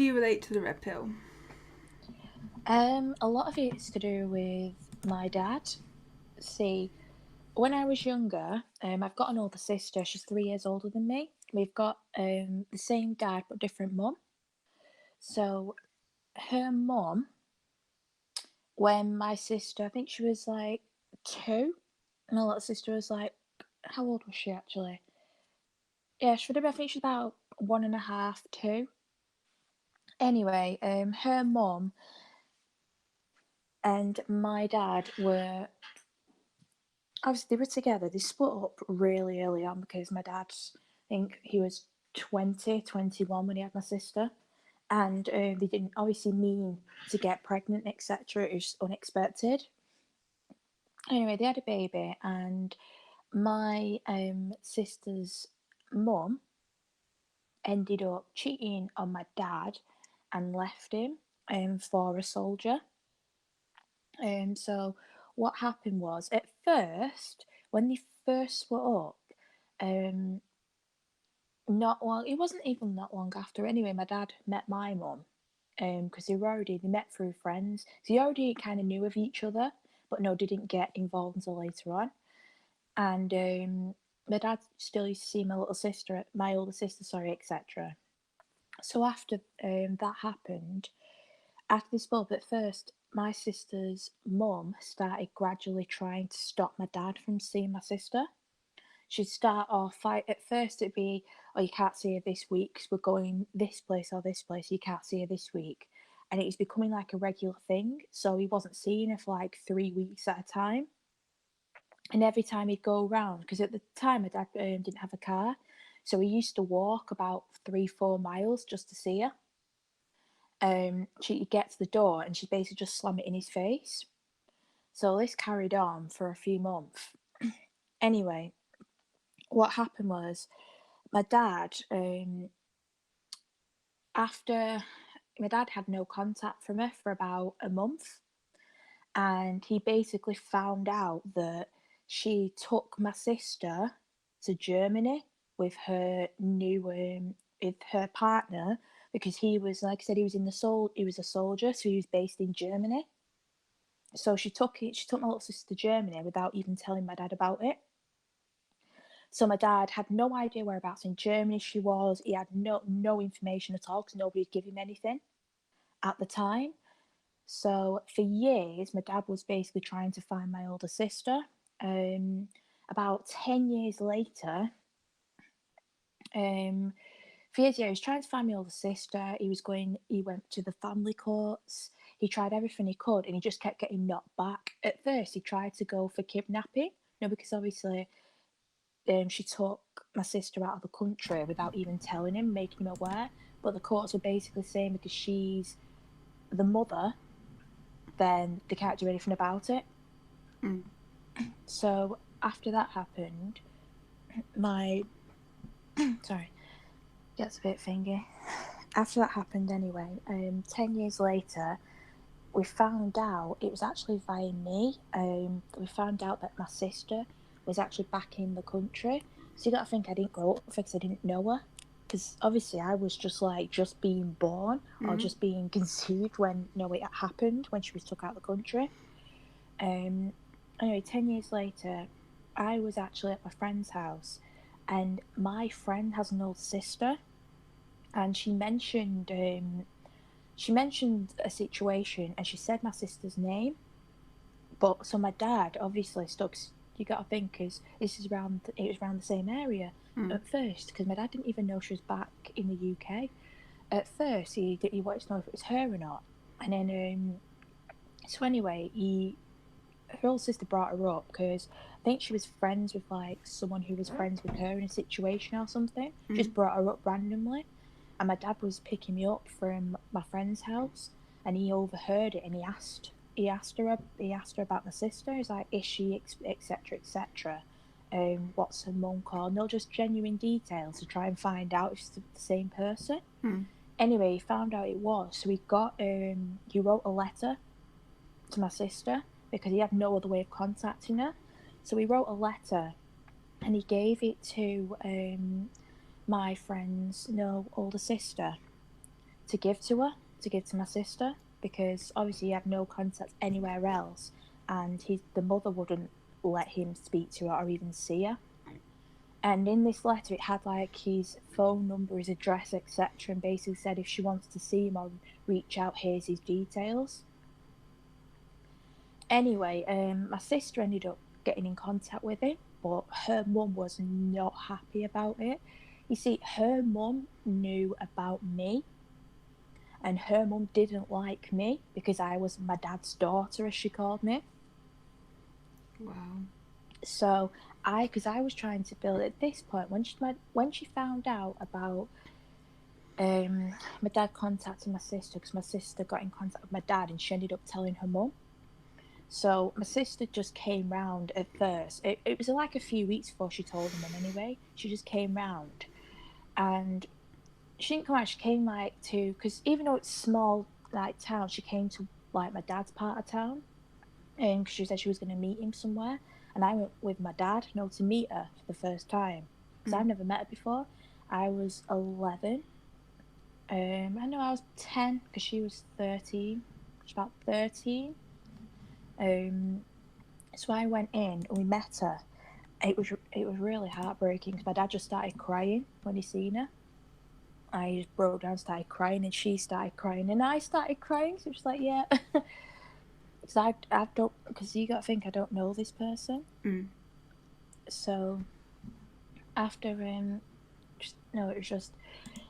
you relate to the red pill? A lot of it's to do with my dad. See, when I was younger, I've got an older sister. She's 3 years older than me. We've got the same dad but different mum. So her mum, when my sister, I think she was like 2, my little sister was like, how old was she actually? Yeah, she would have been, I think she's about 1.5, 2. Anyway, her mum and my dad were obviously they were together. They split up really early on because my dad, I think he was 20, 21 when he had my sister. And they didn't obviously mean to get pregnant, etc. It was unexpected. Anyway, they had a baby, and my sister's mum ended up cheating on my dad and left him for a soldier. So what happened was, at first, when they first split up, um, it wasn't even not long after. Anyway, my dad met my mum, because they met through friends, so they already kind of knew of each other, but no, didn't get involved until later on. And my dad still used to see my older sister, sorry, etc. So after that happened, after this bulb, at first, my sister's mum started gradually trying to stop my dad from seeing my sister. She'd start off like at first it'd be, oh, you can't see her this week because we're going this place or this place. You can't see her this week, and it was becoming like a regular thing. So he wasn't seeing her for like 3 weeks at a time. And every time he'd go around, because at the time my dad didn't have a car, so he used to walk about 3-4 miles just to see her. She'd get to the door and she'd basically just slam it in his face. So this carried on for a few months. Anyway, what happened was my dad, after my dad had no contact from her for about a month, and he basically found out that she took my sister to Germany with her with her partner, because he was, like I said, he was a soldier, so he was based in Germany. So she took my little sister to Germany without even telling my dad about it. So my dad had no idea whereabouts in Germany she was. He had no information at all because nobody had given him anything at the time. So for years, my dad was basically trying to find my older sister. About 10 years later, for years, yeah, he was trying to find my older sister. He went to the family courts. He tried everything he could, and he just kept getting knocked back. At first, he tried to go for kidnapping, because obviously she took my sister out of the country without even telling him, making him aware. But the courts were basically saying because she's the mother, then they can't do anything about it. So after that happened, sorry, gets a bit thingy. After that happened anyway, 10 years later, we found out, it was actually via me, we found out that my sister was actually back in the country. So you got to think I didn't grow up with her because I didn't know her. Because obviously I was just being born or just being conceived when it happened, when she was took out of the country. Anyway, 10 years later, I was actually at my friend's house, and my friend has an older sister, and she mentioned a situation, and she said my sister's name. But so my dad obviously stuck. You got to think, because it was around the same area at first, because my dad didn't even know she was back in the UK. At first, he wanted to know if it was her or not, and then so anyway, her older sister brought her up because I think she was friends with like someone who was friends with her in a situation or something. Just brought her up randomly, and my dad was picking me up from my friend's house, and he overheard it, and he asked her about my sister. He's like, is she, etc., etc. What's her mum called? No, just genuine details to try and find out if it's the same person. Anyway, he found out it was. So he wrote a letter to my sister because he had no other way of contacting her. So he wrote a letter, and he gave it to my friend's older sister. to give to her, to give to my sister, because obviously he had no contact anywhere else, and the mother wouldn't let him speak to her or even see her. And in this letter, it had like his phone number, his address, etc., and basically said if she wants to see him or reach out, here's his details. Anyway, my sister ended up getting in contact with him, but her mum was not happy about it. You see, her mum knew about me, and her mum didn't like me because I was my dad's daughter, as she called me. Wow. So because I was trying to build at this point when she found out about my dad contacting my sister, because my sister got in contact with my dad and she ended up telling her mum. So my sister just came round at first. It was like a few weeks before she told her mum anyway. She just came round, and she didn't come out. She came like to, because even though it's small like town, she came to like my dad's part of town, and she said she was going to meet him somewhere. And I went with my dad, to meet her for the first time, because I've never met her before. I was 11. I know I was 10 because she was 13. She was about 13. So I went in and we met her. It was really heartbreaking because my dad just started crying when he seen her. I just broke down, started crying, and she started crying, and I started crying. So it's like, yeah, because I don't, because you got to think I don't know this person. So after no, it was just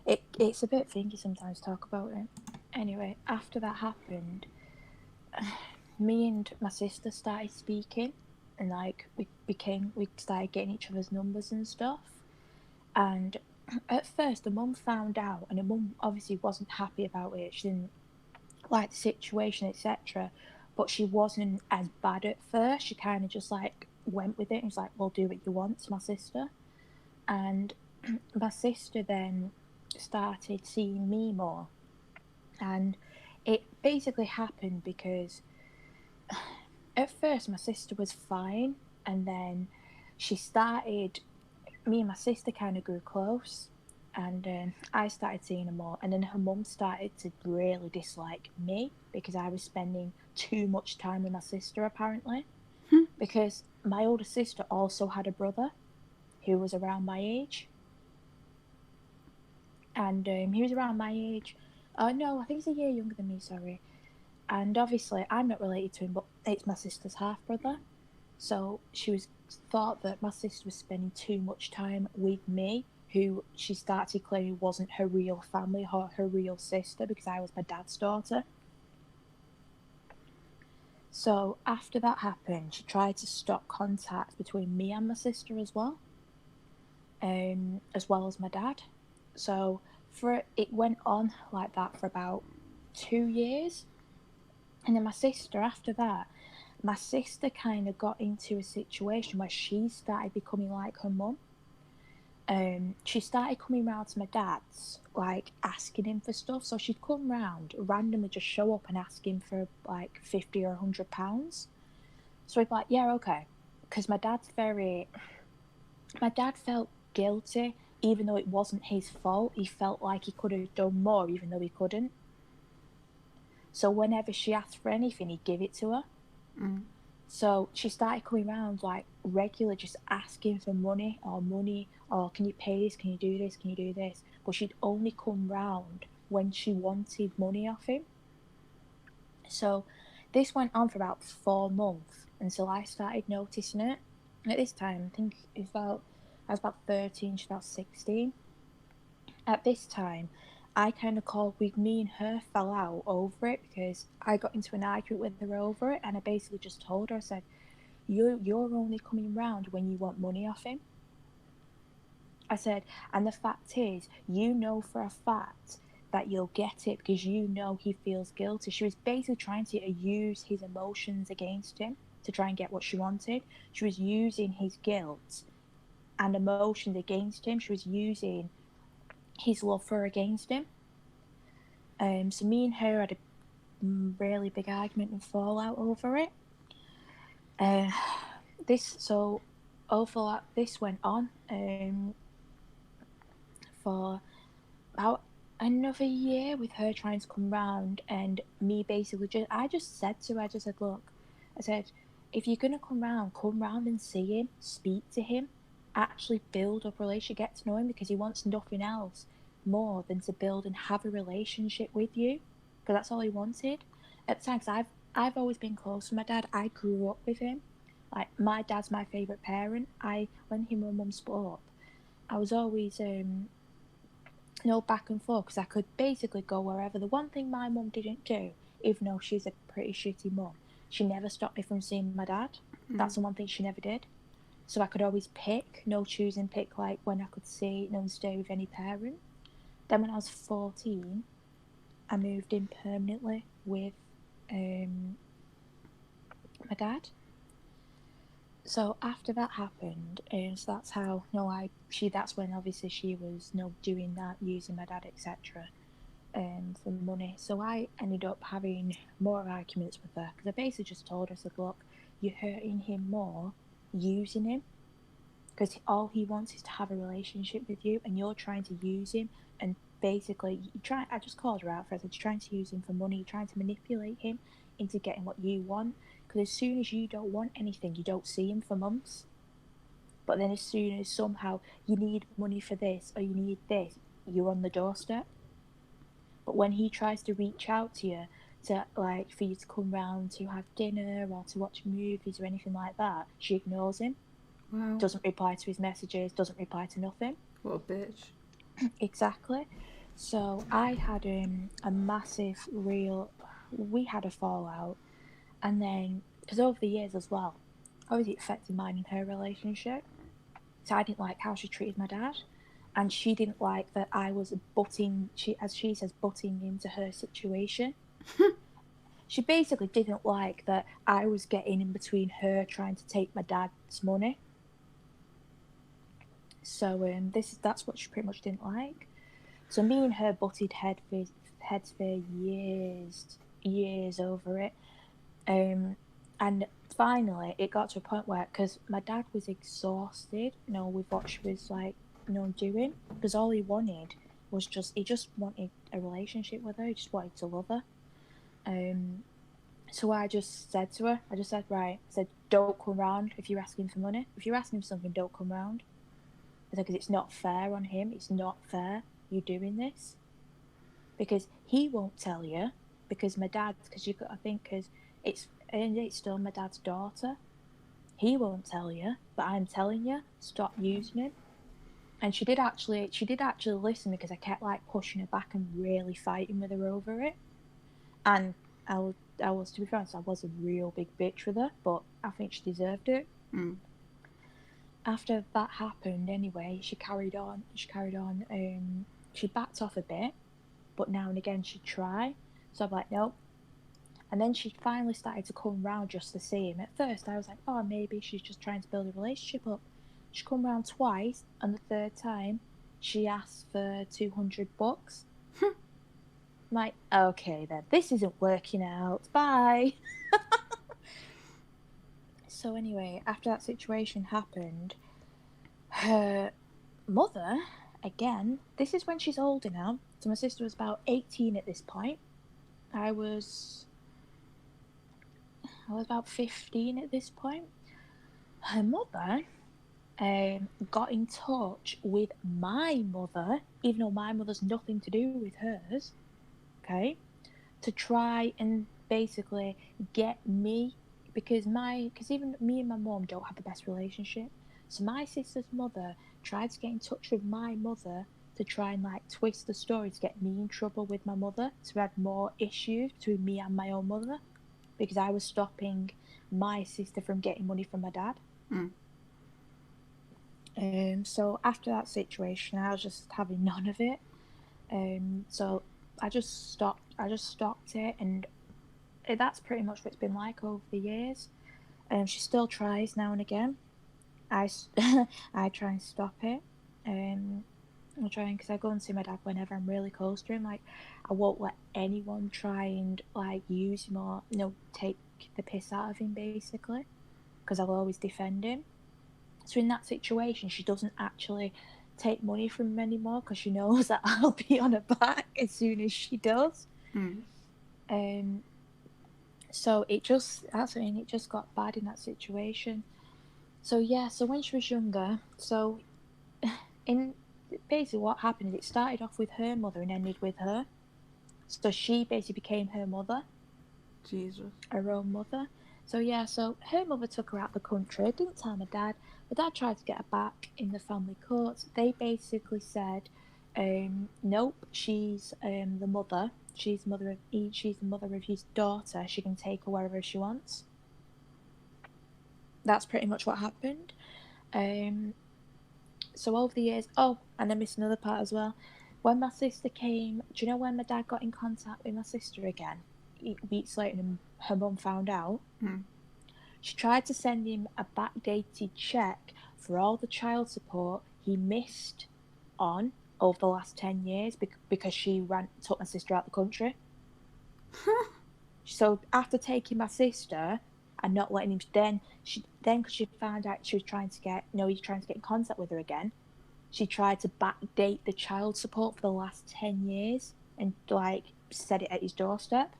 it's a bit thinky sometimes to talk about it. Anyway, after that happened, me and my sister started speaking, and like we started getting each other's numbers and stuff. And at first, the mum found out, and the mum obviously wasn't happy about it. She didn't like the situation, etc. But she wasn't as bad at first. She kind of just like went with it and was like, "Well, do what you want," to my sister. And my sister then started seeing me more, and it basically happened because at first my sister was fine, and then she started, me and my sister kind of grew close, and I started seeing her more, and then her mum started to really dislike me because I was spending too much time with my sister apparently, because my older sister also had a brother who was around my age, and he was around my age. No, I think he's a year younger than me, sorry. And obviously I'm not related to him, but it's my sister's half brother. So she thought that my sister was spending too much time with me, who she started claiming wasn't her real family or her real sister, because I was my dad's daughter. So after that happened, she tried to stop contact between me and my sister as well as my dad. So it went on like that for about 2 years. And then my sister, after that, my sister kind of got into a situation where she started becoming like her mum. She started coming round to my dad's, like asking him for stuff. So she'd come round, randomly just show up and ask him for like £50 or £100. So he'd be like, yeah, okay. Because my dad felt guilty, even though it wasn't his fault. He felt like he could have done more, even though he couldn't. So whenever she asked for anything, he'd give it to her. So she started coming around like regular, just asking for money, or can you pay this, can you do this, can you do this? But she'd only come round when she wanted money off him. So this went on for about 4 months until I started noticing it. At this time, I think I was about 13, she's about 16. At this time, I kind of called, me and her fell out over it because I got into an argument with her over it, and I basically just told her, I said, you're only coming round when you want money off him. I said, and the fact is, you know for a fact that you'll get it because you know he feels guilty. She was basically trying to use his emotions against him to try and get what she wanted. She was using his guilt and emotions against him. She was using his love for her against him. So me and her had a really big argument and fallout over it. This went on for about another year with her trying to come round, and me basically I just said to her, I just said, look, I said, if you're gonna come round and see him, speak to him, actually build up a relationship, get to know him, because he wants nothing else more than to build and have a relationship with you, because that's all he wanted at the time. Cause I've always been close to my dad. I grew up with him. Like, my dad's my favorite parent. When him and mum split up, I was always no back and forth, because I could basically go wherever. The one thing my mum didn't do, even though she's a pretty shitty mum, she never stopped me from seeing my dad. Mm. That's the one thing she never did. So I could always pick, no choosing, pick like when I could see, no stay with any parent. Then when I was 14, I moved in permanently with my dad. So after that happened, so that's how that's when obviously she was doing that, using my dad, etc. For money. So I ended up having more arguments with her, because I basically just told her, I said, look, you're hurting him more using him, because all he wants is to have a relationship with you, and you're trying to use him. And basically I just called her out for it. I said, you're trying to use him for money, you're trying to manipulate him into getting what you want, because as soon as you don't want anything, you don't see him for months. But then as soon as somehow you need money for this or you need this, you're on the doorstep. But when he tries to reach out to you, to like for you to come round to have dinner or to watch movies or anything like that, she ignores him. Wow. Doesn't reply to his messages, doesn't reply to nothing. What a bitch. Exactly. So I had a massive real. We had a fallout, and then because over the years as well, obviously it affected mine and her relationship. So I didn't like how she treated my dad, and she didn't like that I was butting. As she says, butting into her situation. She basically didn't like that I was getting in between her trying to take my dad's money. So that's what she pretty much didn't like. So me and her butted heads for years over it. And finally it got to a point where, because my dad was exhausted, with what she was like, doing, because all he wanted was he just wanted a relationship with her. He just wanted to love her. So I just said to her, I just said, right, I said, don't come round if you're asking for money. If you're asking for something, don't come round. I said, because it's not fair on him. It's not fair you doing this. Because he won't tell you, because my dad, because you got to think, because it's still my dad's daughter. He won't tell you, but I'm telling you, stop using him. And she did actually listen, because I kept like pushing her back and really fighting with her over it. And I was, to be honest, I was a real big bitch with her, but I think she deserved it. Mm. After that happened, anyway, she carried on. She backed off a bit, but now and again she'd try. So I'm like, nope. And then she finally started to come round just the same. At first, I was like, oh, maybe she's just trying to build a relationship up. She come round twice, and the third time, she asked for $200. I'm like, okay, then this isn't working out. Bye. So anyway, after that situation happened, her mother, again, this is when she's older now. So my sister was about 18 at this point. I was about 15 at this point. Her mother got in touch with my mother, even though my mother's nothing to do with hers, okay, to try and basically get me, because even me and my mom don't have the best relationship. So my sister's mother tried to get in touch with my mother to try and like twist the story to get me in trouble with my mother, to add more issues between me and my own mother, because I was stopping my sister from getting money from my dad. Mm. So after that situation, I was just having none of it. So I just stopped. It, and that's pretty much what it's been like over the years. She still tries now and again. I I try and stop it. I'm trying, because I go and see my dad whenever I'm really close to him. Like, I won't let anyone try and like use him or take the piss out of him, basically, because I'll always defend him. So in that situation, she doesn't actually take money from him anymore because she knows that I'll be on her back as soon as she does. So it just, that's what I mean, it just got bad in that situation. So yeah, so when she was younger, so in basically what happened is it started off with her mother and ended with her. So she basically became her mother. Jesus. Her own mother. So yeah, so her mother took her out the country, didn't tell my dad. My dad tried to get her back in the family courts. They basically said, nope, she's the mother. She's the mother of his daughter. She can take her wherever she wants. That's pretty much what happened. So over the years, oh, and I missed another part as well. When my sister came, do you know when my dad got in contact with my sister again? Weeks later, and her mum found out. She tried to send him a backdated check for all the child support he missed on over the last 10 years because she took my sister out the country. So after taking my sister and not letting him, then because she found out he was trying to get in contact with her again, she tried to backdate the child support for the last 10 years and like set it at his doorstep.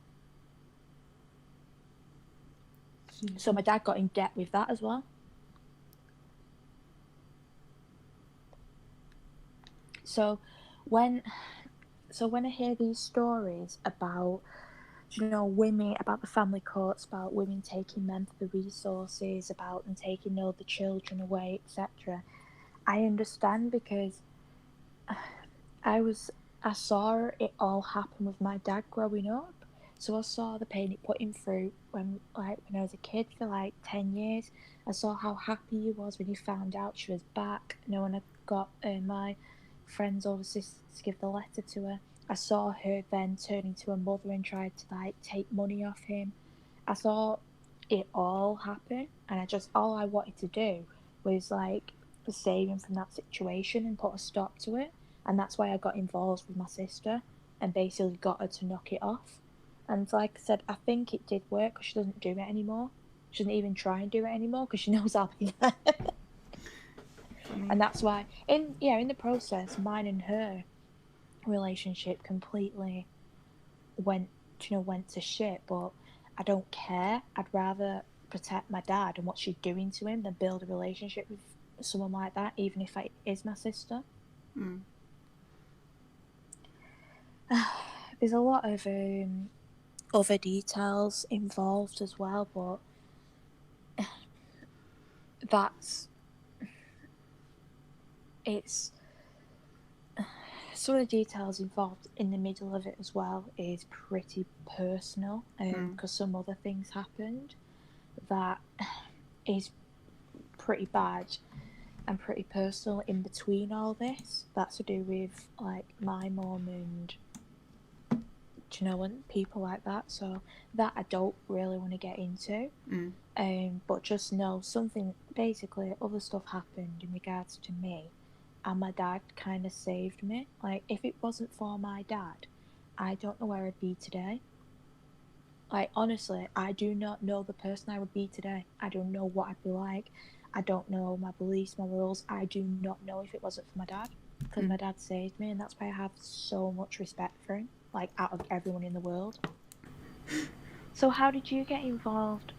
Jesus. So my dad got in debt with that as well. So when I hear these stories about, women, about the family courts, about women taking men for the resources, about them taking all the children away, etc., I understand because I saw it all happen with my dad growing up. So I saw the pain it put him through when I was a kid for like 10 years. I saw how happy he was when he found out she was back. When I got my friends overseas to give the letter to her, I saw her then turning to her mother and tried to like take money off him. I saw it all happen, and all I wanted to do was like save him from that situation and put a stop to it. And that's why I got involved with my sister and basically got her to knock it off. And like I said, I think it did work because she doesn't do it anymore. She doesn't even try and do it anymore because she knows I'll be there. And that's why, in the process, mine and her relationship completely went to shit. But I don't care. I'd rather protect my dad and what she's doing to him than build a relationship with someone like that, even if it is my sister. There's a lot of other details involved as well, but it's some of the details involved in the middle of it as well is pretty personal, because some other things happened that is pretty bad and pretty personal in between all this. That's to do with like my mum and and people like that. So that I don't really want to get into. But just know something, basically other stuff happened in regards to me, and my dad kind of saved me. Like, if it wasn't for my dad, I don't know where I'd be today. Like, honestly, I do not know the person I would be today. I don't know what I'd be like. I don't know my beliefs, my rules. I do not know if it wasn't for my dad, because my dad saved me, and that's why I have so much respect for him, like out of everyone in the world. So how did you get involved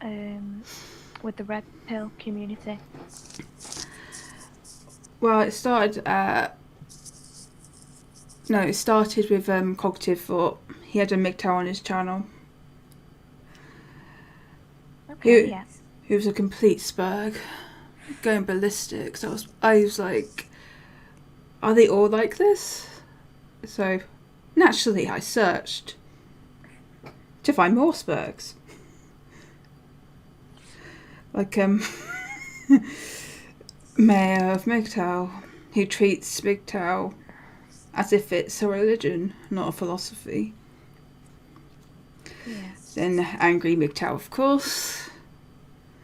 with the Red Pill community? Well, it started with Cognitive Thought. He had a MGTOW on his channel. Okay, yes. He was a complete spurg, going ballistic. So I was like, are they all like this? So naturally I searched to find more spurgs. Like Mayor of MGTOW, who treats MGTOW as if it's a religion, not a philosophy. Yes. Then Angry MGTOW, of course.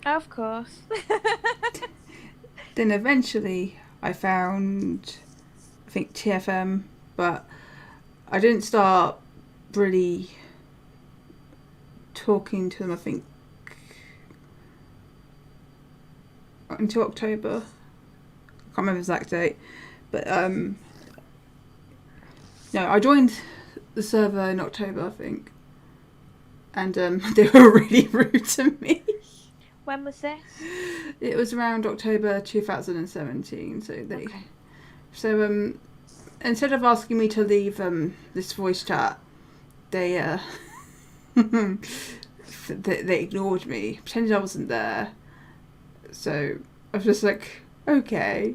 Of course. Then eventually I found, I think, TFM, but I didn't start really talking to them, I think, until October. I can't remember the exact date. But no, I joined the server in October, I think, and they were really rude to me. When was this? It was around October 2017. So instead of asking me to leave this voice chat, they they ignored me, pretended I wasn't there. So I was just like, okay.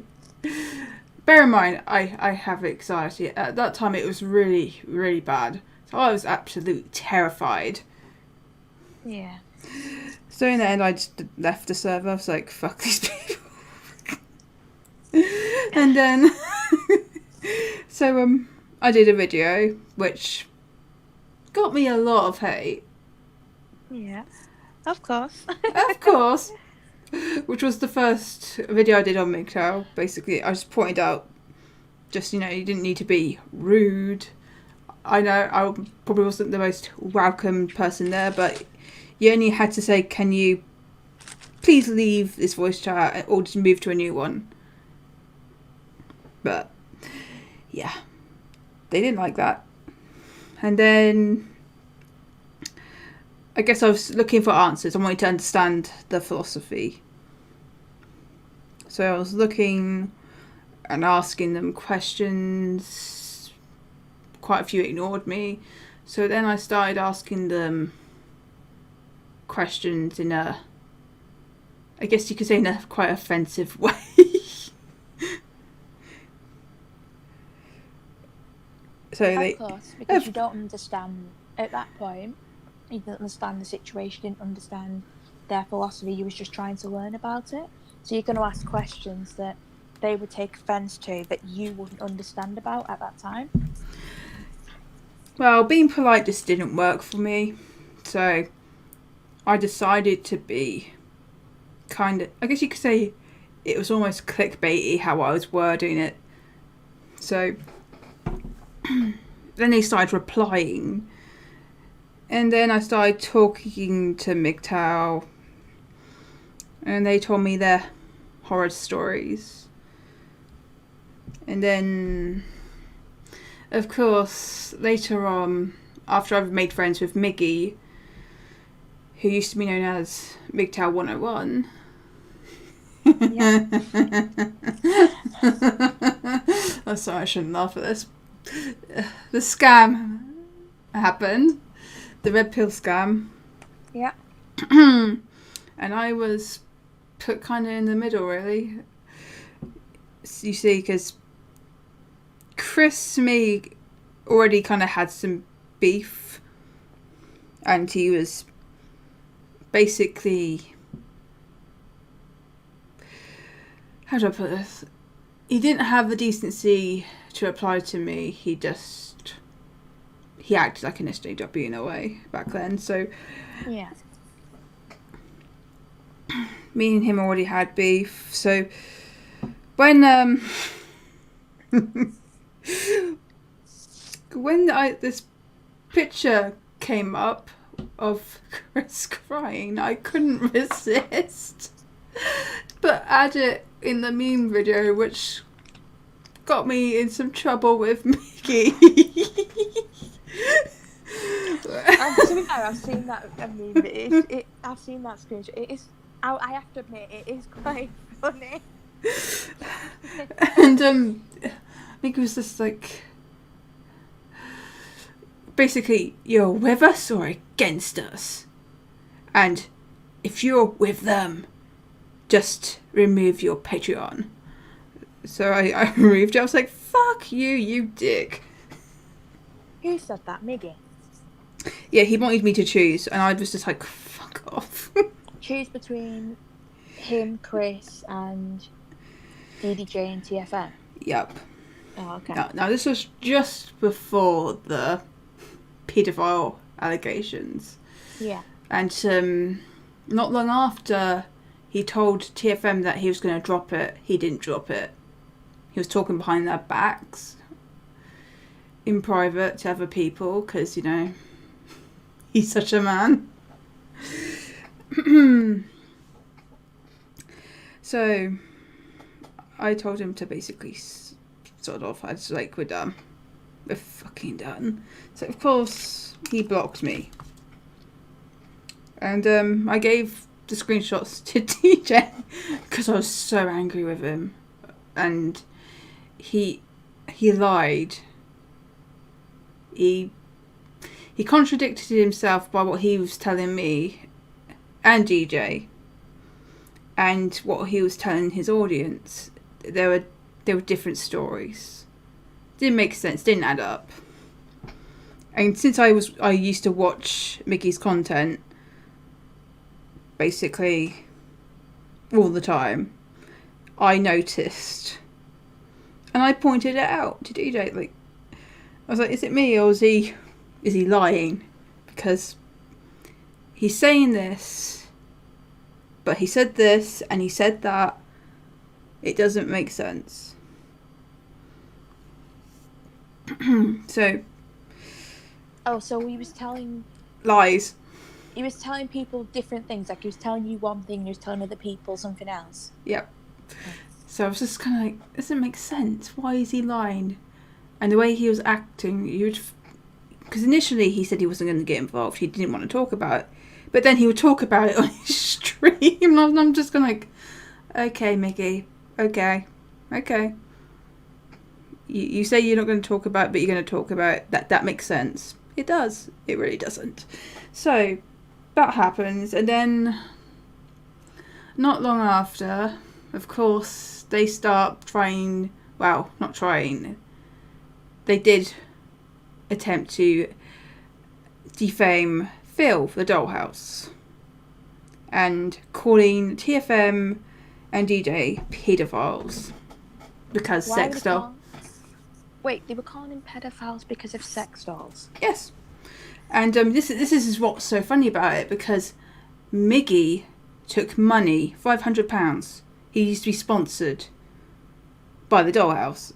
Bear in mind, I have anxiety. At that time, it was really, really bad. So I was absolutely terrified. Yeah. So in the end, I just left the server. I was like, fuck these people. And then, so I did a video, which got me a lot of hate. Yeah. Of course. Of course. Which was the first video I did on MGTOW. Basically, I just pointed out, you didn't need to be rude. I know I probably wasn't the most welcome person there, but you only had to say, can you please leave this voice chat or just move to a new one? But, yeah. They didn't like that. And then I guess I was looking for answers. I wanted to understand the philosophy. So I was looking and asking them questions. Quite a few ignored me. So then I started asking them questions in I guess you could say in a quite offensive way. Of course, because you don't understand at that point. You didn't understand the situation, didn't understand their philosophy. You was just trying to learn about it. So you're going to ask questions that they would take offence to, that you wouldn't understand about at that time. Well, being polite just didn't work for me. So I decided to be kind of, I guess you could say it was almost clickbaity how I was wording it. So then they started replying. And then I started talking to MGTOW. And they told me their horror stories. And then, of course, later on, after I've made friends with Miggy, who used to be known as MGTOW 101. Yeah. I'm sorry, I shouldn't laugh at this. The scam happened. The RedPill scam. Yeah. And I was put kind of in the middle, really. You see, because Chris and me already kind of had some beef. And he was basically... How do I put this? He didn't have the decency to reply to me. He acted like an SJW in a way back then. So yeah, me and him already had beef. So when this picture came up of Chris crying, I couldn't resist but add it in the meme video, which got me in some trouble with Mickey. I've seen that meme. I've seen that screenshot. It is. I have to admit, it is quite funny. And Mickey was just like, basically, you're with us or against us, and if you're with them, just remove your Patreon. So I removed it. I was like, fuck you, you dick. Who said that? Miggy? Yeah, he wanted me to choose, and I was just like, fuck off. Choose between him, Chris, and DDJ and TFM? Yep. Oh, okay. Now, this was just before the paedophile allegations. Yeah. And not long after he told TFM that he was going to drop it, he didn't drop it. He was talking behind their backs in private to other people because, you know, he's such a man. So I told him to basically sort of. I just like, we're fucking done. So, of course, he blocked me. And I gave the screenshots to DJ because I was so angry with him. And he lied. He contradicted himself by what he was telling me and DJ and what he was telling his audience. There were different stories. Didn't make sense, didn't add up. And since I used to watch Mickey's content basically all the time, I noticed. And I pointed it out to DJ. Like, I was like, is it me or is he lying? Because he's saying this, but he said this and he said that. It doesn't make sense. So. Oh, so he was telling... Lies. He was telling people different things. Like, he was telling you one thing, he was telling other people something else. Yep. So I was just kind of like, doesn't make sense. Why is he lying? And the way he was acting, because initially he said he wasn't going to get involved. He didn't want to talk about it. But then he would talk about it on his stream. And I'm just kind of like, okay, Mickey. Okay. You say you're not going to talk about it, but you're going to talk about it. That makes sense. It does. It really doesn't. So that happens. And then not long after, of course, they start trying... Well, not trying. They did attempt to defame Phil for the Dollhouse and calling TFM and DJ pedophiles because sex doll. Wait, they were calling him pedophiles because of sex dolls? Yes. And this is what's so funny about it, because Miggy took money, £500. He used to be sponsored by the Dollhouse.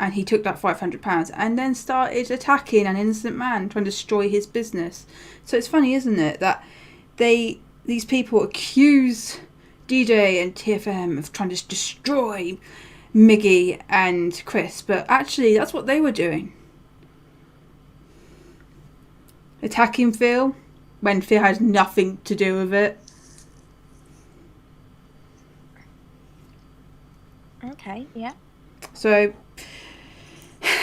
And he took that £500 and then started attacking an innocent man, trying to destroy his business. So it's funny, isn't it, that these people accuse DJ and TFM of trying to destroy Miggy and Chris, but actually that's what they were doing. Attacking Phil when Phil had nothing to do with it. Okay, yeah. So,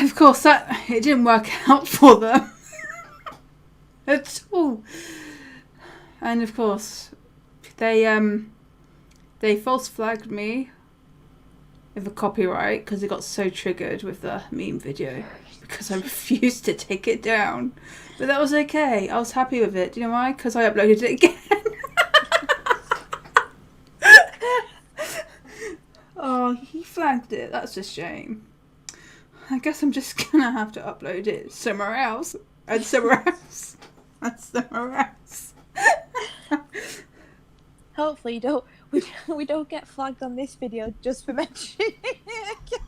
of course, it didn't work out for them at all. And of course, they false flagged me with a copyright because it got so triggered with the meme video because I refused to take it down. But that was okay. I was happy with it. Do you know why? Because I uploaded it again. Oh, he flagged it. That's a shame. I guess I'm just gonna have to upload it somewhere else. And somewhere else. And somewhere else. Hopefully we don't get flagged on this video just for mentioning it.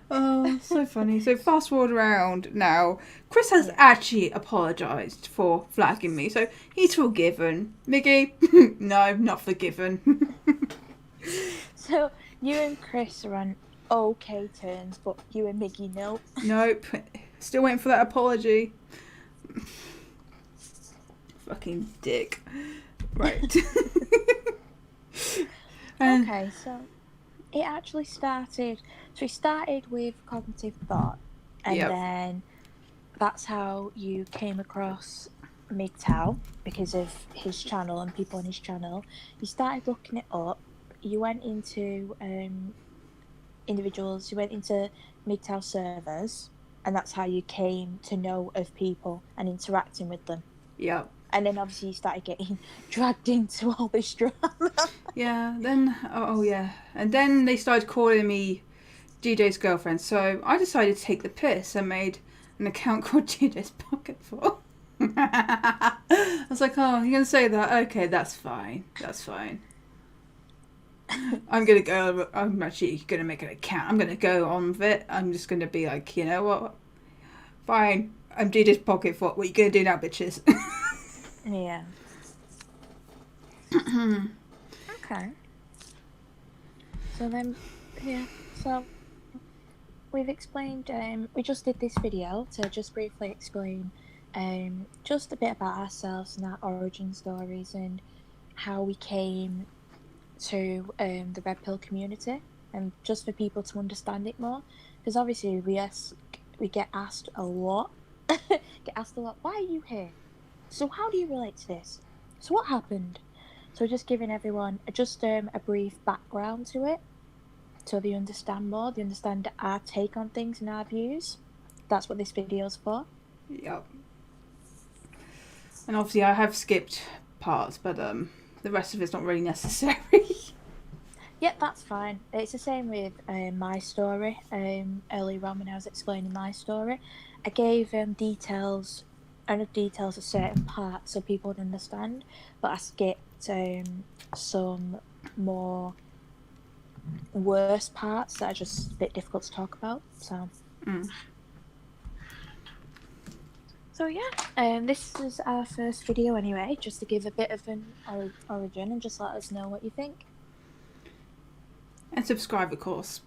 Oh, so funny. So fast forward around now. Chris has actually apologised for flagging me, so he's forgiven. Miggy, no, not forgiven. So you and Chris are on okay terms, but you and Miggy, no. Nope. Still waiting for that apology. Fucking dick. Right. Okay, so it actually started. So it started with cognitive thought, and then that's how you came across MGTOW because of his channel and people on his channel. You started looking it up. You went into individuals. You went into MGTOW servers, and that's how you came to know of people and interacting with them. Yeah. And then obviously you started getting dragged into all this drama. Yeah, then, and then they started calling me DJ's girlfriend, so I decided to take the piss and made an account called DJ's Pocketful. I was like, oh, you're going to say that? Okay, that's fine. I'm actually going to make an account. I'm going to go on with it. I'm just going to be like, you know what? Fine, I'm DJ's Pocketful. What are you going to do now, bitches? Yeah. Okay. So then, Yeah. So we've explained. We just did this video to just briefly explain, just a bit about ourselves and our origin stories and how we came to the Red Pill community, and just for people to understand it more, because obviously we get asked a lot, why are you here? So how do you relate to this? So what happened? So we're just giving everyone just a brief background to it, so they understand more, they understand our take on things and our views. That's what this video's for. Yep. And obviously I have skipped parts, but the rest of it's not really necessary. Yeah, that's fine. It's the same with my story. Earlier on, when I was explaining my story, I gave enough details of certain parts so people would understand, but I skipped some more worse parts that are just a bit difficult to talk about. So yeah, this is our first video anyway, just to give a bit of an origin and just let us know what you think. And subscribe, of course.